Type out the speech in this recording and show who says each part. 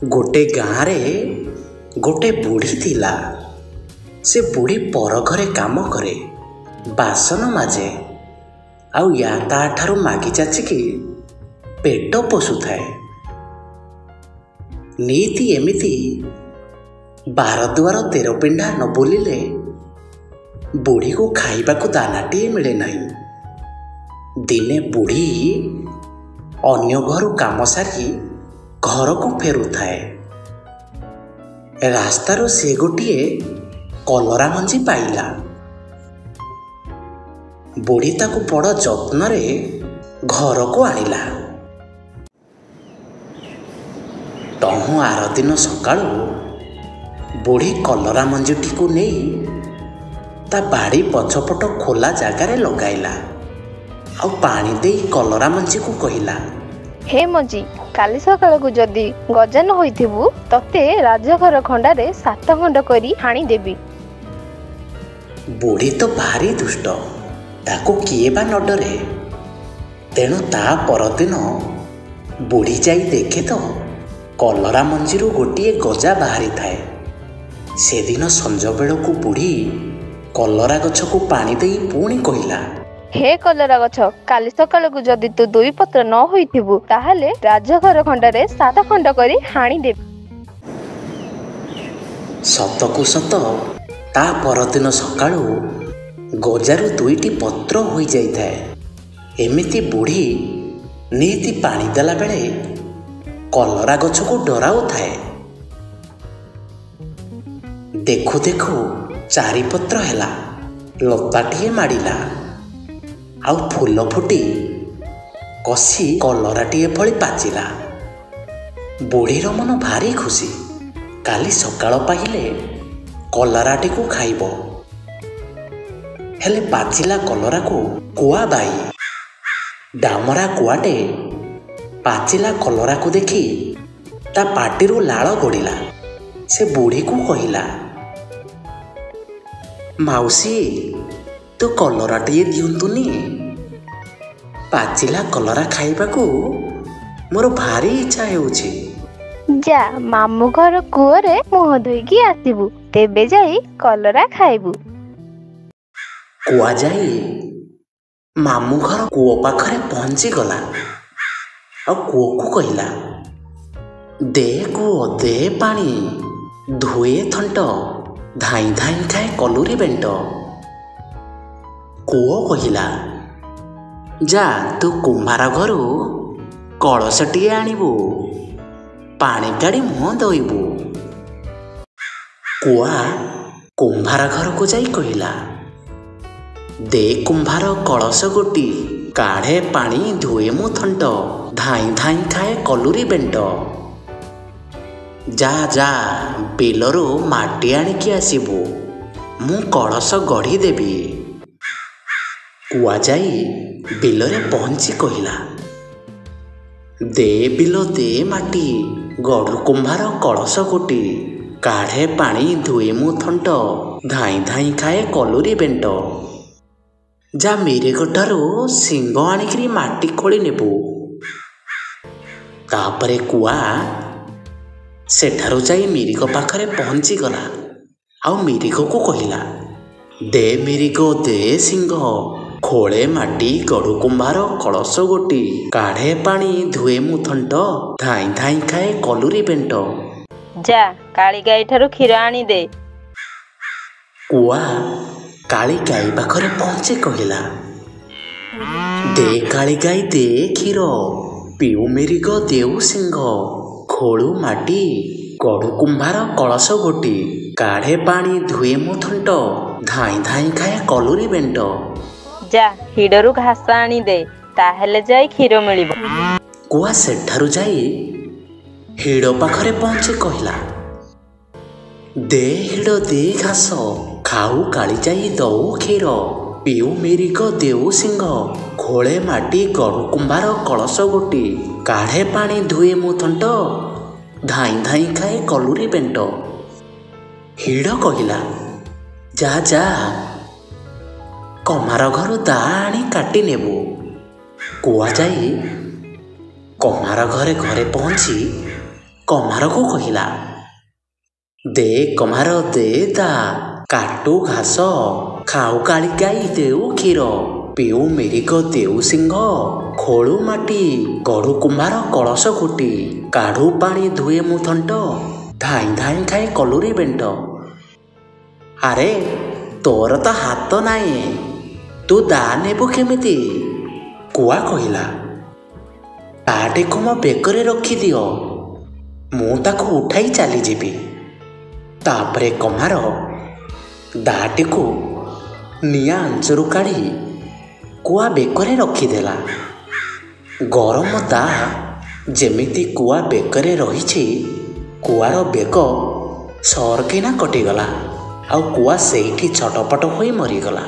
Speaker 1: गोटे गाँव गोटे बुढ़ी थिला। से बुढ़ी पर घरे काम करे, बासन माजे, आउ या ता ठारू मागी चाचिकी पेट पोषुए। नीति एमिति 12 दुआर 13 पिंडा न बुलिले बुढ़ी को खाइबा को दानाटीए मिले नहीं। दिने बुढ़ी अन्य घर काम सारी घर को फेरुए। रास्तार से गोटे कलरा मंजी पाइला। बुढ़ी ताकू बड़ जत्न घर को आनिला। तहु आर दिन सकाळु बुढ़ी कलरा मंजीटी को नहीं ता बाड़ी पछपट खोला जगार लगाइला। आ पानी दे कलरा मंजी को कहिला,
Speaker 2: हे मंजी, काली सकाळ को जदि गजा न होइथिबु तते राजघर खंडारे 7 खंड करी हाणी देबी।
Speaker 1: बुढ़ी तो भारी दुष्ट, ताको किए बा न डरे। तेणु ता परदिन बुढ़ी जाई देखे तो कलरा मंजीरू गोटे गजा बाहरी थाए। से दिन संज बेलू बुढ़ी कलरा गछ को पानी दे पुणी कहिला,
Speaker 2: हे कलरा गछ, काली सकाळ को जदि तू 2 पत्र न होइथिबु ताहाले राजघर खंडारे 7 खंड करी हाणी देबी।
Speaker 1: सतकु सत ता परदिन सकाळु गजारू 2टी पत्र होई जाई थाए। एमिति बुढ़ी नीति पानी देला बेले कलरा गछ को डराउ थाए। देखु देखु 4 पत्र हैला, लताटिए माडिला, आउ फूल फुटी कसी कलराटिए फली पाचिला। बुढ़ीर मन भारी खुशी, काली सकाळ पाइले कलराटी को खाइब। हेले पाचिला कलरा को कुआ बाई डामरा कुआटे पाचिला कलरा को देखी ता पाटिरू लाळ गड़िला। से बुढ़ी को कहिला, माउसी तू कलराटिए दियंतुनी, पाचिला कलरा खाइबा को मोर भारी इच्छा हेउछि।
Speaker 2: जा मामू घर कुओरे मुह धोइकी आसिबु, तेबे जाई कलरा खाइबु।
Speaker 1: कुआ जाई मामू घर कूओ पाखरे पहुंची गला। आ कूओ को कहिला, दे कूओ दे पानी, धोए थंट, धाई धाई खाए कलुरी बेंट। कूओ कहिला, जा तू कुंभार घरू कलशटिए आनिबु, पानी काढ़ी मुह धोइबु। कुआ कुंभार घर को जाई कहिला, दे कुंभार कलश गोटी, काढ़े पानी धोए मु थंट, धाई धाई खाए कलुरी बेंट। जा जा बिलरू माटी आनिकी आसिबु, मु कलश गढ़ी देबी। कुआ जाई बिलरे पहुंची कहिला, दे बिलो दे माटी, गढ़ु कुंभार कलश गोटी, काढ़े पानी धोए मु थंट, धाई धाई खाए कलुरी बेंट। जा मेरे गठारू सिंग आनिकी माटी खोली नेबू। तापरे कुआ सेठारू जाई मिरिग पाखरे पहुंची गला। आउ मिरिग को कहिला, दे मिरिग दे सिंग, खोले माटी, गढ़ु कुंभार कलश गोटी, काढ़े पानी धुए मु थंट, धाई धाई खाए कलुरी बेंट।
Speaker 3: जा काली गाई ठारू क्षीर आनी दे।
Speaker 1: कुआ काली गाई पाखरे पहुंचे कहिला, दे काली गाई दे क्षीर, पिउ मिरिग देउ सिंह, खोलू माटी, गढ़ु कुंभार कलश गोटी, काढ़े पानी धुए मु थंट, धाई धाई खाए कलुरी बेंट।
Speaker 3: जा हिडरू घास आनी दे, ताहेले जाई क्षीर मिलिबो।
Speaker 1: कुआ सेठारू जाई हिड पाखरे पहुंचे कहिला, दे हिड दे घास, खाऊ काली जाई दऊ क्षीर, पिउ मिरिग देउ सिंह, खोले माटी, गढ़ु कुंभार कलश गोटी, काढ़े पानी धुए मु थंट, धाई धाई खाए कलुरी बेंट। हिड कहिला, जा जा कमार घर दा आनी काटी नेबू। कुआ जाई कमार घरे घरे पहुंची କମ୍ହାରକୁ କହିଲା, ଦେ କମ୍ହାର ଦେ ତା କାଟୁ ଘାସ, ଖାଉ କାଳି ଗାଈ ଦେଉ କ୍ଷୀର, ପିଉ ମିରିଗ ଦେଉ ସିଂହ, ଖୋଳୁ ମାଟି ଗଢ଼ୁ କୁମ୍ଭାର କଳସ ଘୁଟି, କାଢ଼ୁ ପାଣି ଧୁଏ ମୁଁ ଥଣ୍ଟ, ଧାଇଁ ଧାଇଁ ଖାଏ କଲୁରୀ ବେଣ୍ଟ। ଆରେ ତୋର ତ ହାତ ନାହିଁ, ତୁ ଦା ନେବୁ କେମିତି? କୁଆ କହିଲା, ତାଟିକୁ ମୋ ବେକରେ ରଖିଦିଅ, ମୁଁ ତାକୁ ଉଠାଇ ଚାଲିଯିବି। ତାପରେ କମ୍ହାର ଦାଟିକୁ ନିଆଁ ଆଞ୍ଚରୁ କାଢ଼ି କୁଆ ବେକରେ ରଖିଦେଲା। ଗରମ ଦା ଯେମିତି କୁଆ ବେକରେ ରହିଛି, କୁଆର ବେକ ସର୍କିନା କଟିଗଲା ଆଉ କୁଆ ସେଇଠି ଛଟପଟ ହୋଇ ମରିଗଲା।